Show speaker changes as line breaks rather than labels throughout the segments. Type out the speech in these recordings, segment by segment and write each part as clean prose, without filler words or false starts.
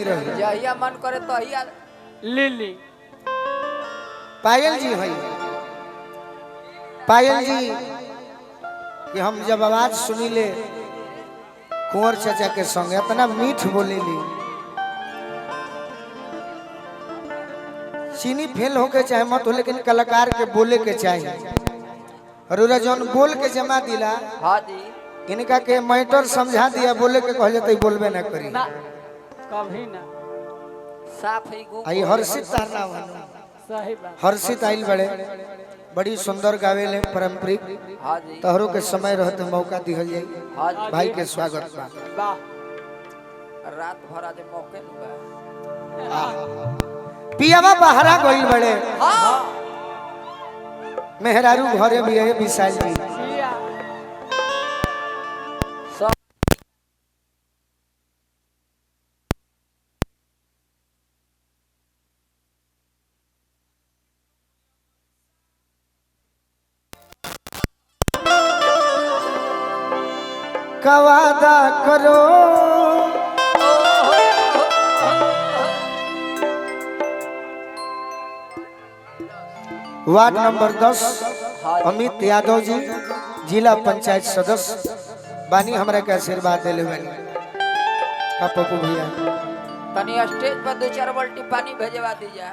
रही
जहिया मन करे तो हिया
लिली
पायल जी भाई पायल जी कि हम जब आवाज सुनी ले कुंवर चाचा के संग इतना मीठ बोली ली चीनी फेल होके चाहे मत हो लेकिन कलाकार के बोले के चाहिए और जौन बोल के जमा दिला
हाँ जी
इनका के मैटर समझा दिया बोले के कह जाते बोलबे ना करी
ना कभी ना
साफ ही गो
आई हर्षित तारना
सही बात
हर्षित आइल बड़े बड़ी सुंदर गावे ले पारंपरिक
हाँ जी
तहरों के समय रहते मौका दिहल जाई
हाँ जी
भाई के स्वागत बा
वाह
रात भर आज मौके लुगा
पियावा बहरा गइल बड़े
हाँ
मेहरारू घरे भी है विशाल जी
पिया
सब
का वादा करो वार्ड नंबर 10 अमित यादव जी जिला पंचायत सदस्य बानी हमरा के आशीर्वाद दिले बानी का पप्पू भैया
तनी स्टेज पर 2-4 बाल्टी पानी भेजवा दीजिए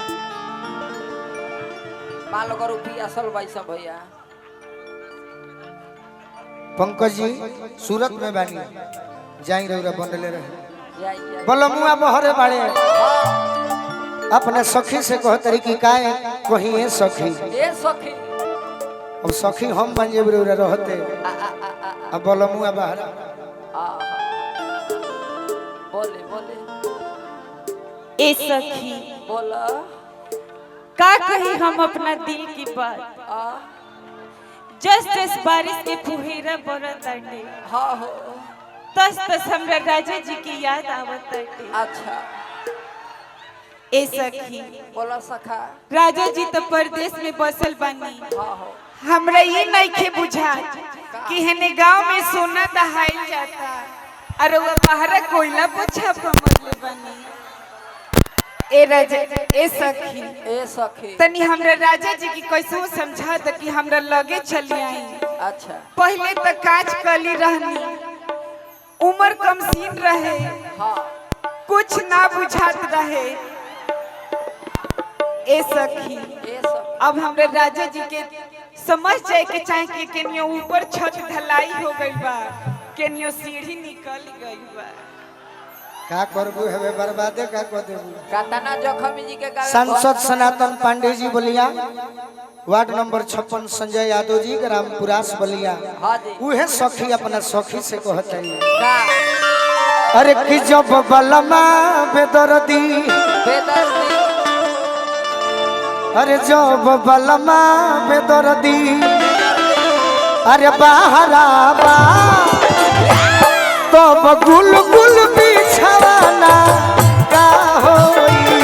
माल को रुपया असल भाई सब भैया
पंकज जी सूरत में बानी जाई रौरा बनले रहे
जाइए
बलमुआ बहरे बाड़े अपने सखी से कह तरी की काहे कहीं है सखी
ये सखी
अब सखी हम बन जेब रौरा रहते अब बलमुआ बहरा
बोले बोले
ए सखी
बोला
का कही हम अपना दिल की बात जस बारिश के फुहेरा बरत अंडे
हाँ हो
तस हमरा राजा जी की याद आवत अंडे
अच्छा
ए सखी
बोला सखा
राजा जी तो परदेश में बसल बानी
हाँ हो
हमरा ये नइखे बुझा कि हने गांव में सोना दहाइल जाता और वो बाहर कोयला पोछा पमरले बानी ए राजा ए सखी
ए सखी
तनी हमरा राजा जी की कैसे समझा द कि हमरा लगे चली आई
अच्छा
पहले तो कांच कली रहनी उम्र कम सीन रहे
हाँ
कुछ ना बुझात रहे ए सखी
ए सखी
अब हमरे राजा जी के समझ जाए के चाहे कि केनियो ऊपर छत ढलाई हो गई बा केनियो सीढ़ी निकल गई बा
का करबू हवे बर्बादे का कर देबू
कातना जखमी जी के गावे
सांसद सनातन पांडे जी बलिया वार्ड नंबर 56 संजय यादव जी ग्रामपुरास बलिया
हाँ जी
उहे सखी अपना सखी से कहत है
का
अरे कि जब बलमा बेदर्दी
बेदर्दी
अरे जब बलमा बेदर्दी अरे बहरा बा तब गुल गुल बिछवाना का होई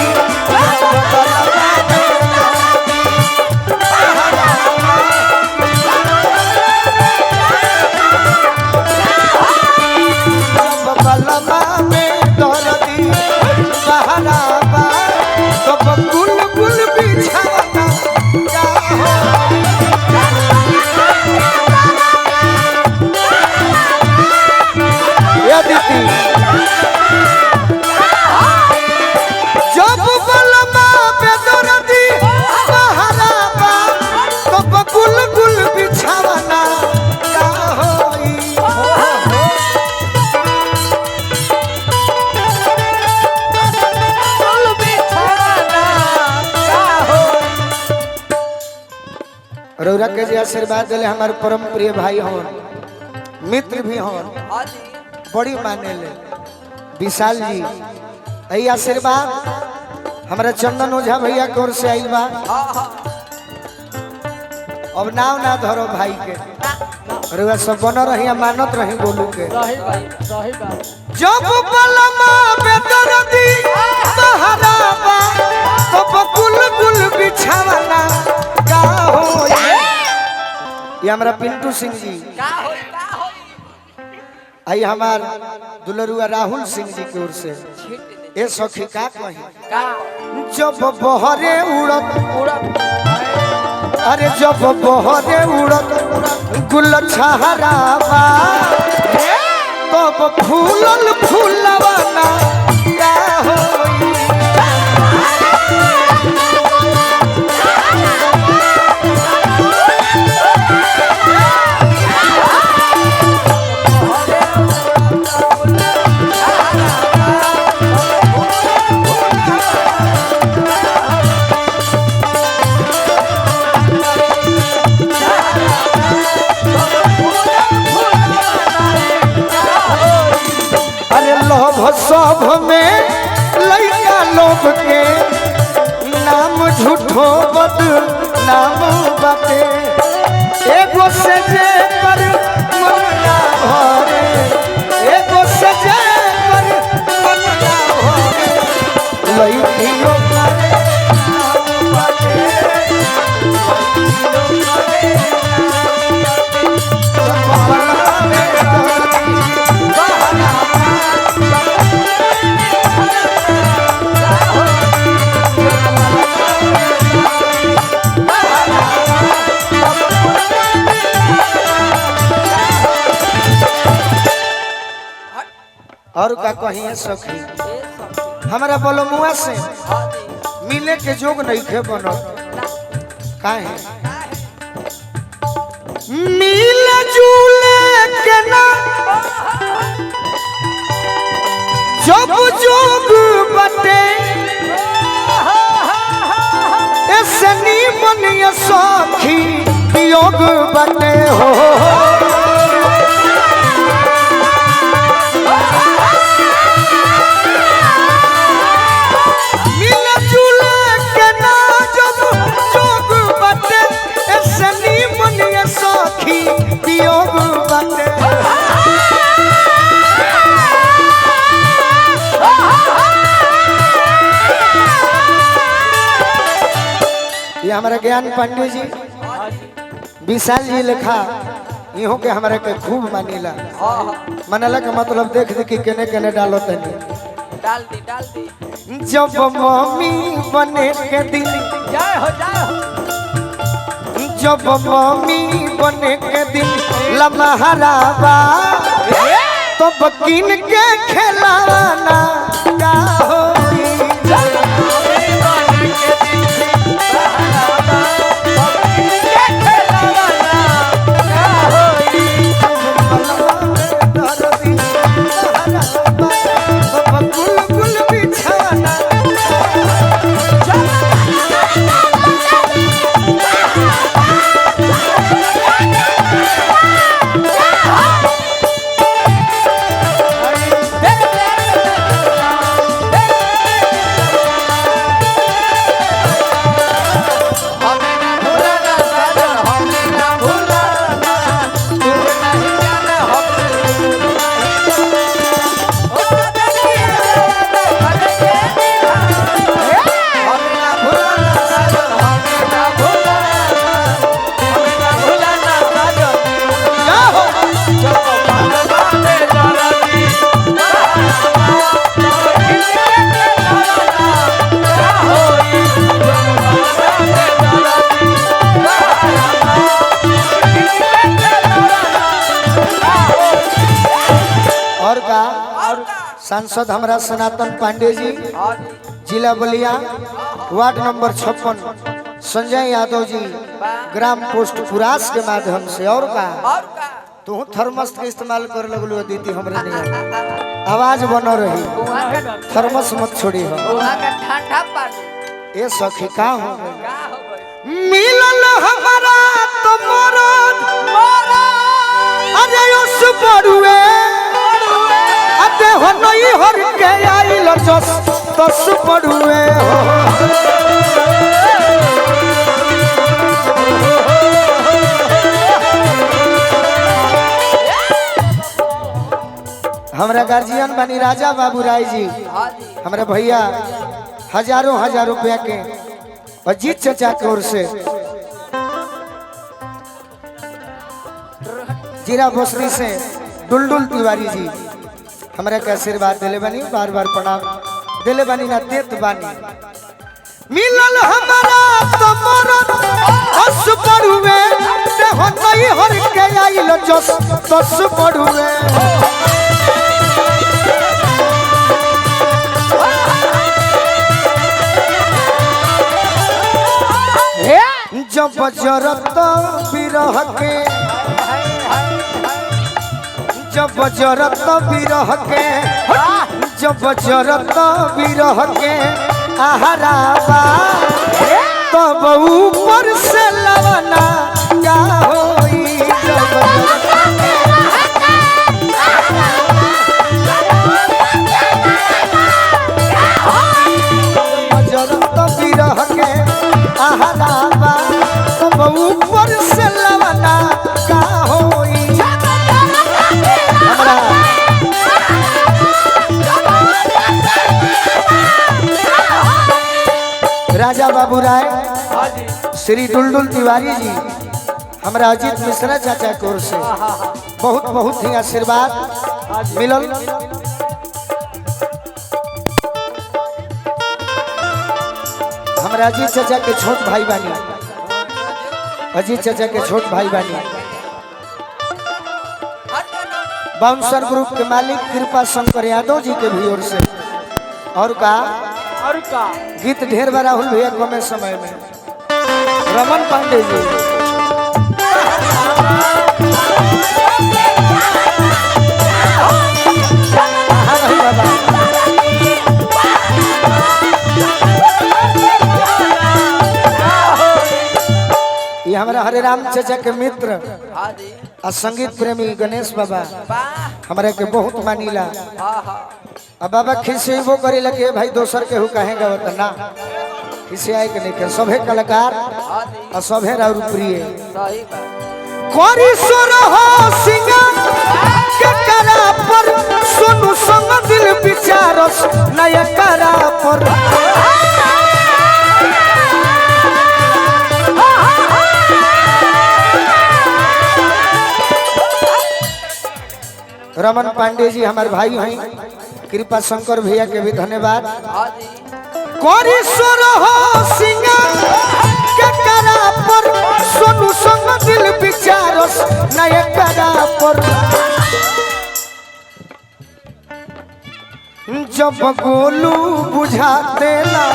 जब बलमा बेदर्दी बहरा बा तब गुल गुल बिछवाना का होई दीदी जब बलमा बेदर्दी बहरा बा तब गुल गुल बिछवाना का होई गुल बिछवाना का होई रौरा के जी आशीर्वाद दिले हमारे परम प्रिय भाई हवन मित्र भी हवन
हाँ जी
बड़ी माने ले विशाल जी यही आशीर्वाद हमारा चंदन ओझा भैया की ओर से आइल बा
हाँ हाँ
अब नाव ना धरो भाई के रुआ सब बन रही मानत रही बोलू के
सही बात
जब बलमा बेदर्दी बहरा बा तब गुल गुल बिछवाना का होई ये हमारा पिंटू सिंह जी
का होई
आई हमार दुलरुआ राहुल सिंह जी की ओर से
छीट दे दे
ए सखी का कही
का
जब बहरे उड़त
उड़त
अरे जब बहरे उड़त गुल छहरावा तब फूलल फूलवाना का होई अरे लोभ सब में लइका लोभ के नाम झूठो बद नाम बाटे एगो से जे कर मना भरे एगो से जे कर मना भरे लइकियो करे नाम बाटे और का कहिए सखी
ए सखी
हमारा बोलो मुआ से
हाँ जी
मिले के जोग नहीं खे बनो काहे मिले जुले के ना जब जोग बटे ऐसे नी बनिए सखी योग बटे हो ये हमारा ज्ञान पांडे जी विशाल जी लिखा इहो के हमारे के खूब मानीला मनला के मतलब देख दे कि केने केने डालो तनी
डाल दी
जब मम्मी बने के दिन
जय हो
जब मम्मी बने के दिन लमहरावा तो बकिन के खिलाना का होई सांसद हमारा सनातन पांडे जी जिला बलिया ward number 56 Sanjay Yadav ji gram post पुरास के माध्यम से और का तू थर्मस के इस्तेमाल कर लगलू दीदी हमरे नहीं आवाज बनो रही थर्मस मत छोड़ी हो
ठंडा पानी
ये सखी का हो
का हो गई
मिलल हमारा तुम्हारा अरे उस बड़ुए अते हो नहीं हर के आइल जस तस बड़ुए हो हमारा गार्जियन बनी राजा बाबू राय जी हमारे भैया हजारों रुपया के अजीत चाचा की ओर से जीरा भोसरी से डुलडुल तिवारी जी हमारे के आशीर्वाद दिले बनी बार बार प्रणाम दिले बानी ना देत बानी मिलल हमारा तो मरद हस पड़ुए देहो नहीं हर के आइल जस तस पड़ुए जब जरत बिरह के जब जरत बिरह के जब जरत बिरह के आहराबा तब ऊपर से लवना क्या होई जब जरत बिरह के आहराबा तब ऊपर से लवना क्या होई हमरा राजा बाबू राय श्री दुलदुल तिवारी जी हमारा अजीत मिश्रा चाचा की ओर से बहुत बहुत ही आशीर्वाद मिलल हमारा अजीत चाचा के छोट भाई बानी अजीत चाचा के छोट भाई बानी बाउंसर ग्रुप के मालिक कृपा शंकर यादव जी के भी ओर से और का गीत ढेर बार राहुल भैया कमे समय में रमन पांडे जी ये हमारा हरे राम चाचा के मित्र और संगीत प्रेमी गणेश बाबा हमारे के बहुत मानीला अब बाबा खिसेबो करे लगे भाई दोसर के हु कहेगा वो ना किसी आए के नहीं के सभे कलाकार और सभे राउर प्रिय कोरी सुर हो सिंगर के करा पर सुनु संग दिल विचारस नया करा पर रमन पांडे जी हमारे भाई हैं कृपा शंकर भैया के भी धन्यवाद कोरी सुर हो सिंगर के करा पर सोनू संग दिल विचारस नया करा पर जब गोलू बुझाते ना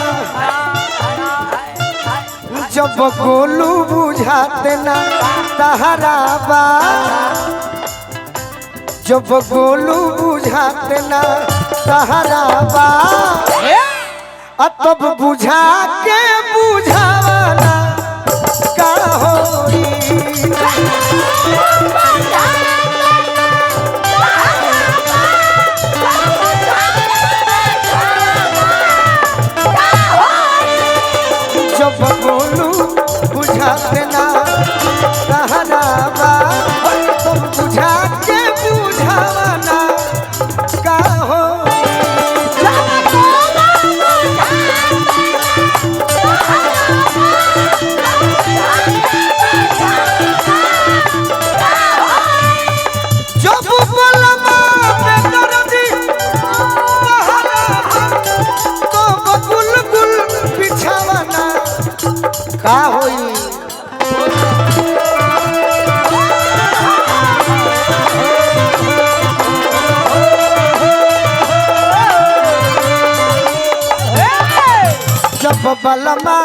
जब गोलू बुझाते ना तहराबा जब गोलू बुझाते ना तहराबा तब बुझा के बुझावाना का होई जब गोलू बुझाते ना तहराबा तब बुझा के बुझावाना का होई का होई जब बलमा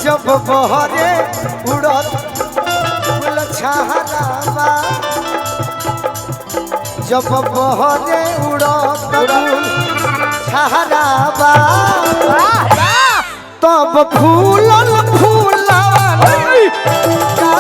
जब बहरे उड़त फूल छहरावा जब बहरे उड़त फूल छहरावा तब फूलल फूलावा का